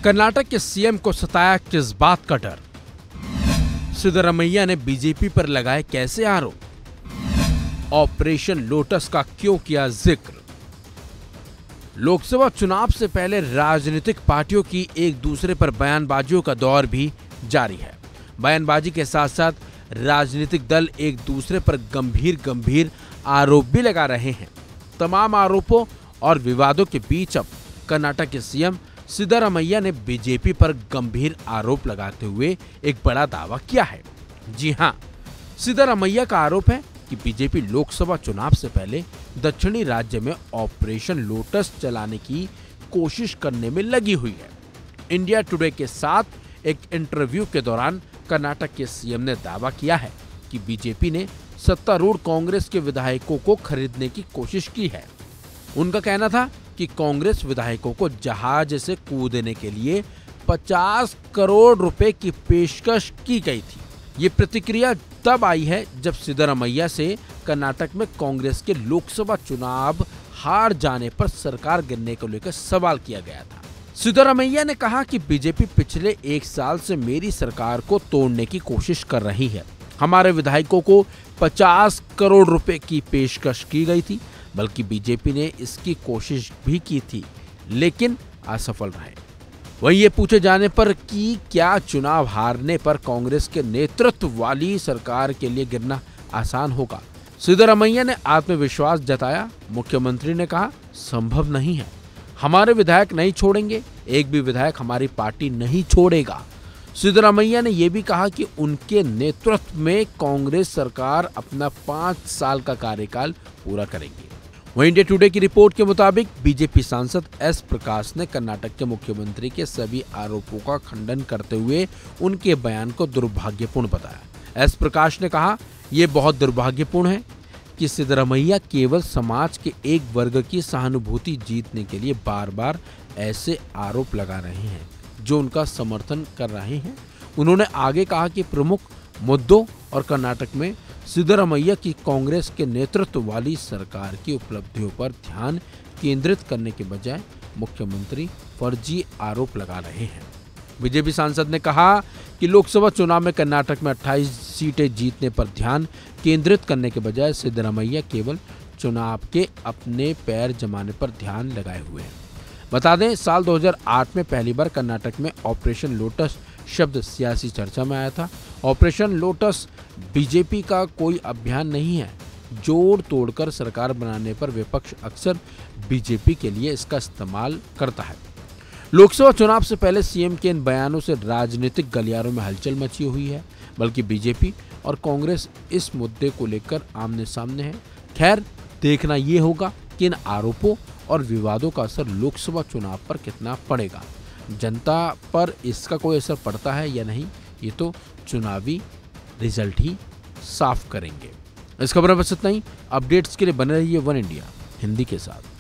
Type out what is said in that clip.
कर्नाटक के सीएम को सताया किस बात का डर? सिद्धरमैया ने बीजेपी पर लगाए कैसे आरोप? ऑपरेशन लोटस का क्यों किया जिक्र? लोकसभा चुनाव से पहले राजनीतिक पार्टियों की एक दूसरे पर बयानबाजियों का दौर भी जारी है। बयानबाजी के साथ साथ राजनीतिक दल एक दूसरे पर गंभीर आरोप भी लगा रहे हैं। तमाम आरोपों और विवादों के बीच अब कर्नाटक के सीएम सिद्धरमैया ने बीजेपी पर गंभीर आरोप लगाते हुए एक बड़ा दावा किया है। जी हां, सिद्धरमैया का आरोप है कि बीजेपी लोकसभा चुनाव से पहले दक्षिणी राज्य में ऑपरेशन लोटस चलाने की कोशिश करने में लगी हुई है। इंडिया टुडे के साथ एक इंटरव्यू के दौरान कर्नाटक के सीएम ने दावा किया है कि बीजेपी ने सत्तारूढ़ कांग्रेस के विधायकों को खरीदने की कोशिश की है। उनका कहना था कि कांग्रेस विधायकों को जहाज से कूदने के लिए 50 करोड़ रुपए की पेशकश की गई थी। ये प्रतिक्रिया तब आई है जब सिद्धरमैया से कर्नाटक में कांग्रेस के लोकसभा चुनाव हार जाने पर सरकार गिरने को लेकर सवाल किया गया था। सिद्धरमैया ने कहा कि बीजेपी पिछले 1 साल से मेरी सरकार को तोड़ने की कोशिश कर रही है। हमारे विधायकों को 50 करोड़ रुपए की पेशकश की गई थी, बल्कि बीजेपी ने इसकी कोशिश भी की थी, लेकिन असफल रहे। वहीं ये पूछे जाने पर कि क्या चुनाव हारने पर कांग्रेस के नेतृत्व वाली सरकार के लिए गिरना आसान होगा, सिद्धरमैया ने आत्मविश्वास जताया। मुख्यमंत्री ने कहा, संभव नहीं है, हमारे विधायक नहीं छोड़ेंगे, एक भी विधायक हमारी पार्टी नहीं छोड़ेगा। सिद्धरमैया ने यह भी कहा कि उनके नेतृत्व में कांग्रेस सरकार अपना 5 साल का कार्यकाल पूरा करेगी। वहीं इंडिया टुडे की रिपोर्ट के मुताबिक बीजेपी सांसद एस प्रकाश ने कर्नाटक के मुख्यमंत्री के सभी आरोपों का खंडन करते हुए उनके बयान को दुर्भाग्यपूर्ण बताया। एस प्रकाश ने कहा, यह बहुत दुर्भाग्यपूर्ण है कि सिद्धरमैया केवल समाज के एक वर्ग की सहानुभूति जीतने के लिए बार बार ऐसे आरोप लगा रहे हैं जो उनका समर्थन कर रहे हैं। उन्होंने आगे कहा कि प्रमुख मुद्दों और कर्नाटक में सिद्धरमैया की कांग्रेस के नेतृत्व वाली सरकार की उपलब्धियों पर ध्यान केंद्रित करने के बजाय मुख्यमंत्री फर्जी आरोप लगा रहे हैं। बीजेपी सांसद ने कहा कि लोकसभा चुनाव में कर्नाटक में 28 सीटें जीतने पर ध्यान केंद्रित करने के बजाय सिद्धरमैया केवल चुनाव के अपने पैर जमाने पर ध्यान लगाए हुए हैं। बता दें, साल 2008 में पहली बार कर्नाटक में ऑपरेशन लोटस शब्द सियासी चर्चा में आया था। ऑपरेशन लोटस बीजेपी का कोई अभियान नहीं है। जोड़ तोड़कर सरकार बनाने पर विपक्ष अक्सर बीजेपी के लिए इसका इस्तेमाल करता है। लोकसभा चुनाव से पहले सीएम के इन बयानों से राजनीतिक गलियारों में हलचल मची हुई है, बल्कि बीजेपी और कांग्रेस इस मुद्दे को लेकर आमने सामने है। खैर, देखना ये होगा कि इन आरोपों और विवादों का असर लोकसभा चुनाव पर कितना पड़ेगा। जनता पर इसका कोई असर पड़ता है या नहीं, ये तो चुनावी रिजल्ट ही साफ करेंगे। इस खबर में बस इतना ही। अपडेट्स के लिए बने रहिए वन इंडिया हिंदी के साथ।